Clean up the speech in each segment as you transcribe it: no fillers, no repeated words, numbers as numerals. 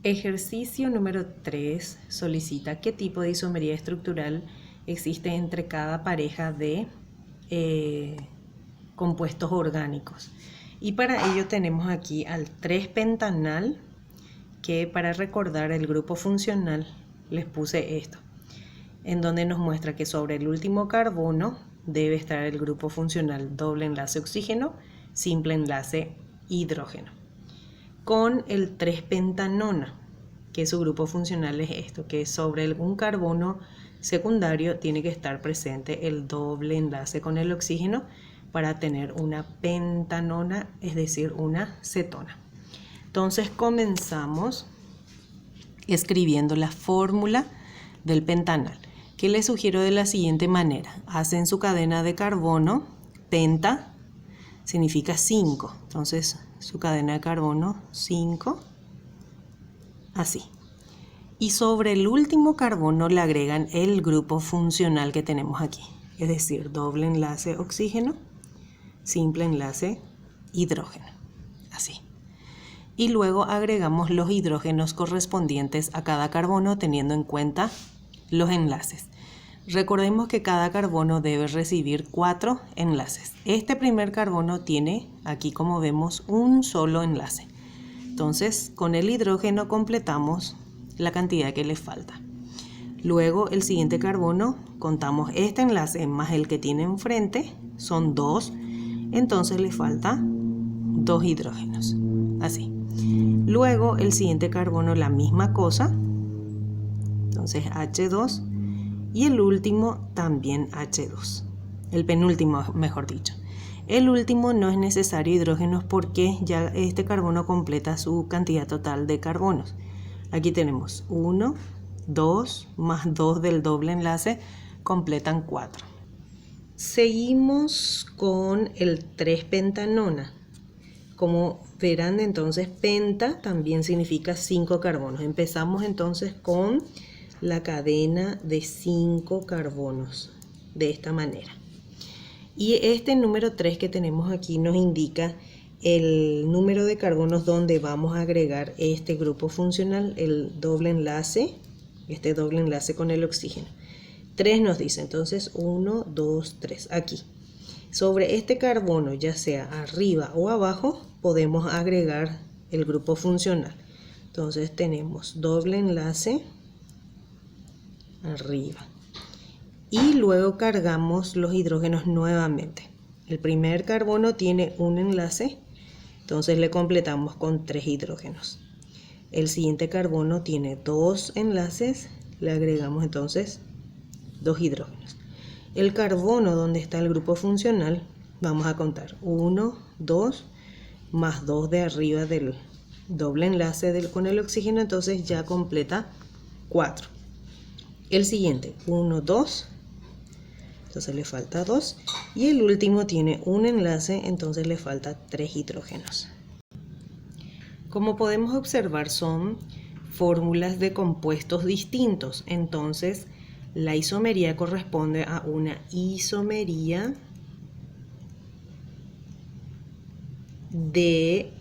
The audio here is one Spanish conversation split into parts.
Ejercicio número 3 solicita qué tipo de isomería estructural existe entre cada pareja de compuestos orgánicos. Y para ello tenemos aquí al 3-pentanal, que para recordar el grupo funcional les puse esto, en donde nos muestra que sobre el último carbono debe estar el grupo funcional doble enlace oxígeno, simple enlace hidrógeno. Con el 3-pentanona, que su grupo funcional es esto, que sobre un carbono secundario tiene que estar presente el doble enlace con el oxígeno para tener una pentanona, es decir, una cetona. Entonces comenzamos escribiendo la fórmula del pentanal, que les sugiero de la siguiente manera. Hacen su cadena de carbono, penta significa 5, entonces su cadena de carbono 5, así. Y sobre el último carbono le agregan el grupo funcional que tenemos aquí, es decir, doble enlace oxígeno, simple enlace hidrógeno, así. Y luego agregamos los hidrógenos correspondientes a cada carbono teniendo en cuenta los enlaces. Recordemos que cada carbono debe recibir 4 enlaces. Este primer carbono tiene, aquí como vemos, un solo enlace. Entonces, con el hidrógeno completamos la cantidad que le falta. Luego, el siguiente carbono, contamos este enlace más el que tiene enfrente, son 2. Entonces le falta 2 hidrógenos, así. Luego, el siguiente carbono, la misma cosa, entonces H2. Y el último también H2, el penúltimo mejor dicho. El último no es necesario hidrógenos porque ya este carbono completa su cantidad total de carbonos. Aquí tenemos 1, 2 más 2 del doble enlace, completan 4. Seguimos con el 3-pentanona. Como verán, entonces penta también significa 5 carbonos. Empezamos entonces con la cadena de 5 carbonos de esta manera. Y este número 3 que tenemos aquí nos indica el número de carbonos donde vamos a agregar este grupo funcional, el doble enlace, este doble enlace con el oxígeno. 3 nos dice entonces 1, 2, 3 aquí. Sobre este carbono, ya sea arriba o abajo, podemos agregar el grupo funcional. Entonces tenemos doble enlace arriba y luego cargamos los hidrógenos nuevamente. El primer carbono tiene un enlace, entonces le completamos con 3 hidrógenos. El siguiente carbono tiene 2 enlaces, le agregamos entonces 2 hidrógenos. El carbono donde está el grupo funcional, vamos a contar 1, 2 más 2 de arriba del doble enlace con el oxígeno, entonces ya completa 4. El siguiente, 1, 2, entonces le falta 2. Y el último tiene un enlace, entonces le falta 3 hidrógenos. Como podemos observar, son fórmulas de compuestos distintos. Entonces, la isomería corresponde a una isomería de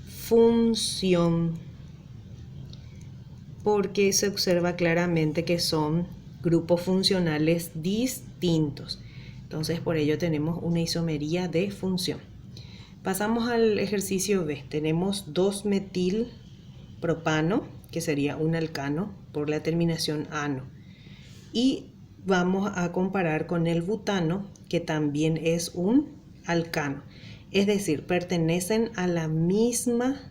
función, porque se observa claramente que son grupos funcionales distintos. Entonces, por ello tenemos una isomería de función. Pasamos al ejercicio B. Tenemos 2-metilpropano, que sería un alcano por la terminación ano. Y vamos a comparar con el butano, que también es un alcano. Es decir, pertenecen a la misma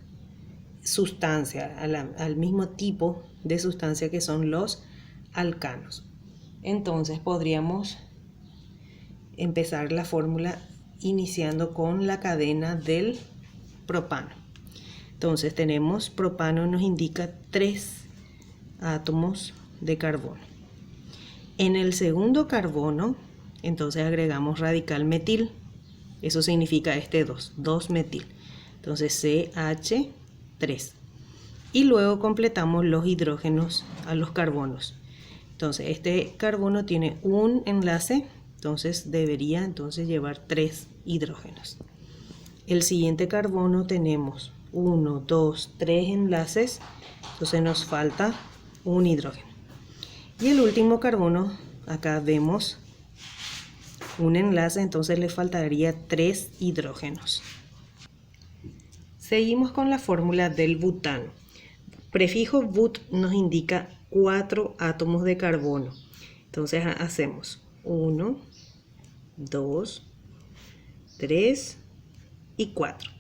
sustancia, al mismo tipo de sustancia que son los alcanos. Entonces podríamos empezar la fórmula iniciando con la cadena del propano. Entonces tenemos propano, nos indica 3 átomos de carbono. En el segundo carbono, entonces agregamos radical metil. Eso significa este 2-metil. Entonces CH3. Y luego completamos los hidrógenos a los carbonos. Entonces este carbono tiene un enlace, entonces debería llevar 3 hidrógenos. El siguiente carbono tenemos 1, 2, 3 enlaces, entonces nos falta un hidrógeno. Y el último carbono, acá vemos un enlace, entonces le faltaría 3 hidrógenos. Seguimos con la fórmula del butano. Prefijo but nos indica 4 átomos de carbono. Entonces hacemos 1, 2, 3 y 4.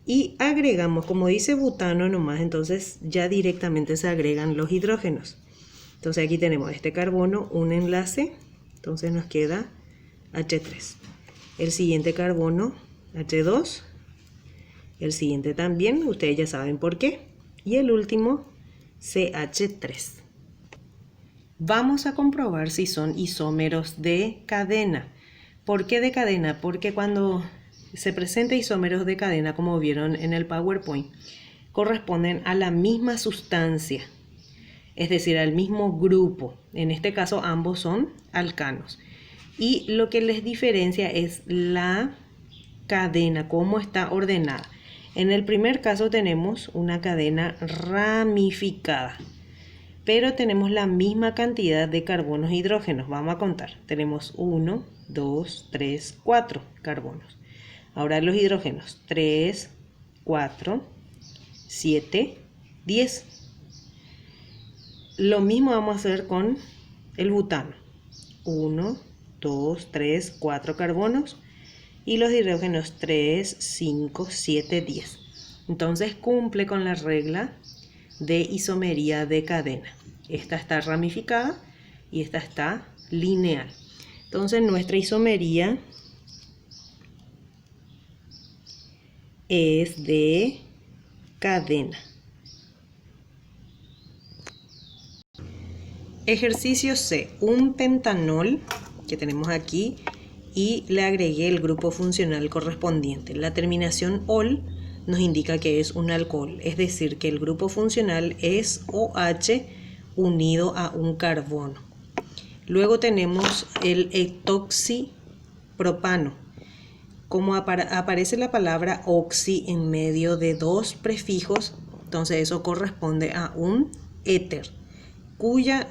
Y agregamos, como dice butano nomás, entonces ya directamente se agregan los hidrógenos. Entonces aquí tenemos este carbono, un enlace, entonces nos queda H3. El siguiente carbono, H2. El siguiente también, ustedes ya saben por qué. Y el último, CH3. Vamos a comprobar si son isómeros de cadena. ¿Por qué de cadena? Porque cuando se presenta isómeros de cadena, como vieron en el PowerPoint, corresponden a la misma sustancia, es decir, al mismo grupo. En este caso ambos son alcanos. Y lo que les diferencia es la cadena, cómo está ordenada. En el primer caso tenemos una cadena ramificada, pero tenemos la misma cantidad de carbonos e hidrógenos. Vamos a contar. Tenemos 1, 2, 3, 4 carbonos. Ahora los hidrógenos. 3, 4, 7, 10. Lo mismo vamos a hacer con el butano. 1, 2, 3, 4 carbonos. Y los hidrógenos 3, 5, 7, 10. Entonces cumple con la regla de isomería de cadena. Esta está ramificada y esta está lineal. Entonces nuestra isomería es de cadena. Ejercicio C. Un pentanol que tenemos aquí y le agregué el grupo funcional correspondiente. La terminación ol nos indica que es un alcohol, es decir, que el grupo funcional es OH unido a un carbono. Luego tenemos el etoxipropano. Como aparece la palabra oxi en medio de dos prefijos, entonces eso corresponde a un éter, cuyo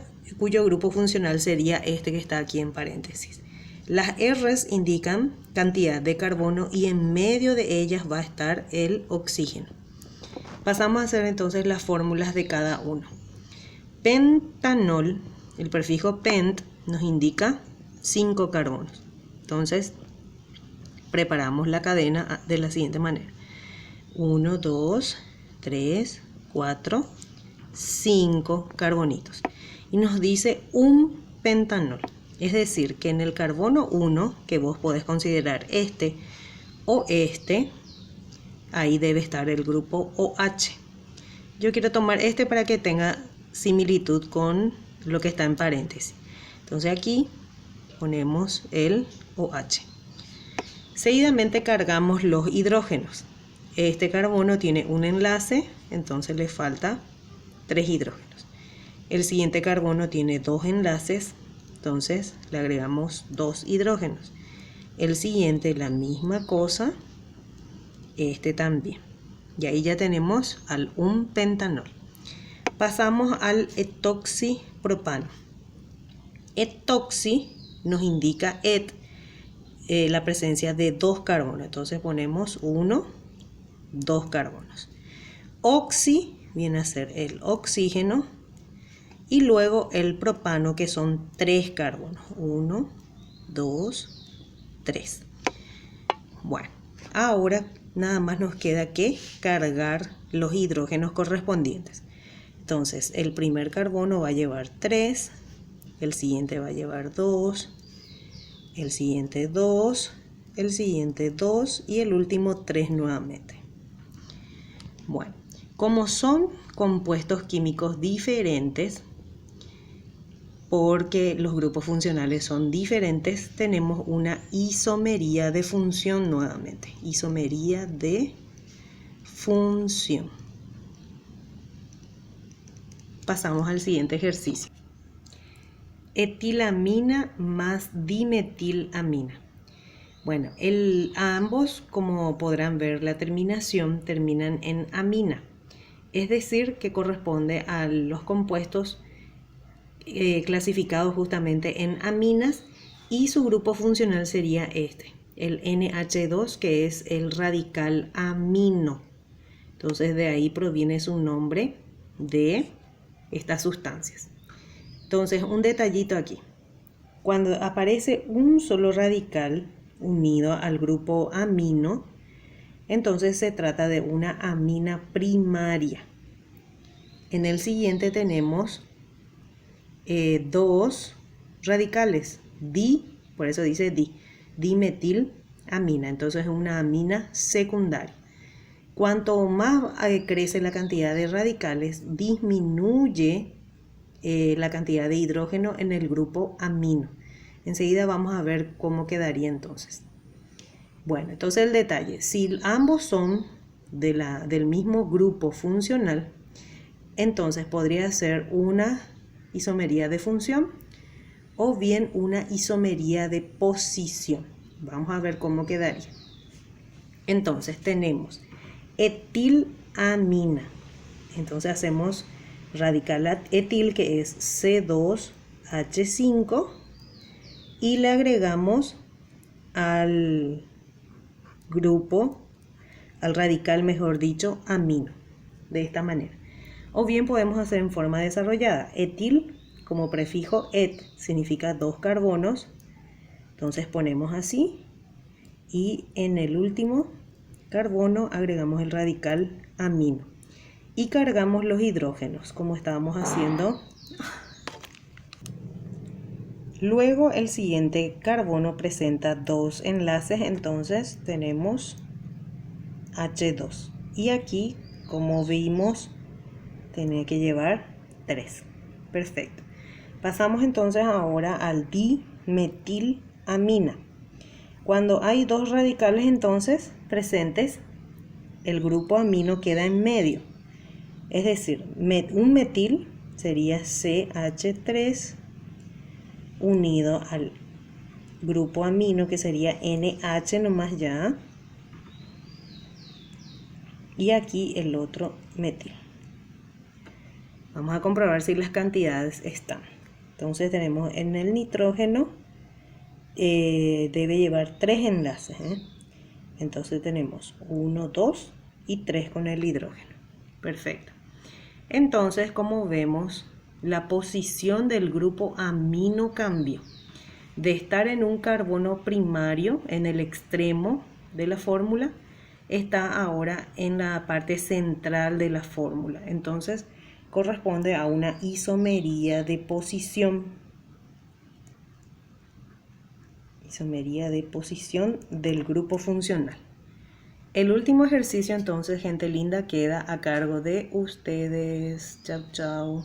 grupo funcional sería este que está aquí en paréntesis. Las R's indican cantidad de carbono y en medio de ellas va a estar el oxígeno. Pasamos a hacer entonces las fórmulas de cada uno. Pentanol, el prefijo pent nos indica 5 carbonos. Entonces preparamos la cadena de la siguiente manera. 1, 2, 3, 4, 5 carbonitos. Y nos dice un pentanol. Es decir, que en el carbono 1, que vos podés considerar este o este, ahí debe estar el grupo OH. Yo quiero tomar este para que tenga similitud con lo que está en paréntesis. Entonces aquí ponemos el OH. Seguidamente cargamos los hidrógenos. Este carbono tiene un enlace, entonces le falta 3 hidrógenos. El siguiente carbono tiene 2 enlaces, entonces le agregamos 2 hidrógenos. El siguiente la misma cosa, este también. Y ahí ya tenemos al un pentanol. Pasamos al etoxipropano. Etoxi nos indica la presencia de 2 carbonos. Entonces ponemos 1, 2 carbonos. Oxi viene a ser el oxígeno. Y luego el propano, que son 3 carbonos. 1, 2, 3. Bueno, ahora nada más nos queda que cargar los hidrógenos correspondientes. Entonces, el primer carbono va a llevar 3, el siguiente va a llevar 2, el siguiente 2, el siguiente 2 y el último 3 nuevamente. Bueno, como son compuestos químicos diferentes, porque los grupos funcionales son diferentes, tenemos una isomería de función nuevamente. Isomería de función. Pasamos al siguiente ejercicio. Etilamina más dimetilamina. Bueno, ambos, como podrán ver, la terminación terminan en amina, es decir, que corresponde a los compuestos clasificados justamente en aminas, y su grupo funcional sería este, el NH2, que es el radical amino. Entonces de ahí proviene su nombre de estas sustancias. Entonces, un detallito aquí. Cuando aparece un solo radical unido al grupo amino, entonces se trata de una amina primaria. En el siguiente tenemos dos radicales, por eso dice dimetilamina, entonces es una amina secundaria. Cuanto más crece la cantidad de radicales, disminuye la cantidad de hidrógeno en el grupo amino. Enseguida vamos a ver cómo quedaría entonces. Bueno, entonces el detalle, si ambos son del mismo grupo funcional, entonces podría ser una isomería de función o bien una isomería de posición. Vamos a ver cómo quedaría. Entonces tenemos etilamina. Entonces hacemos radical etil, que es C2H5, y le agregamos al radical, mejor dicho, amino, de esta manera. O bien podemos hacer en forma desarrollada. Etil, como prefijo et, significa 2 carbonos. Entonces ponemos así, y en el último carbono agregamos el radical amino. Y cargamos los hidrógenos, como estábamos haciendo. Luego el siguiente carbono presenta 2 enlaces, entonces tenemos H2. Y aquí, como vimos, tiene que llevar 3. Perfecto. Pasamos entonces ahora al dimetilamina. Cuando hay 2 radicales entonces presentes, el grupo amino queda en medio. Es decir, un metil sería CH3 unido al grupo amino, que sería NH nomás ya. Y aquí el otro metil. Vamos a comprobar si las cantidades están. Entonces tenemos en el nitrógeno, debe llevar 3 enlaces. Entonces tenemos 1, 2 y 3 con el hidrógeno. Perfecto. Entonces, como vemos, la posición del grupo amino cambió. De estar en un carbono primario, en el extremo de la fórmula, está ahora en la parte central de la fórmula. Entonces, corresponde a una isomería de posición. Isomería de posición del grupo funcional. El último ejercicio entonces, gente linda, queda a cargo de ustedes. Chau, chau.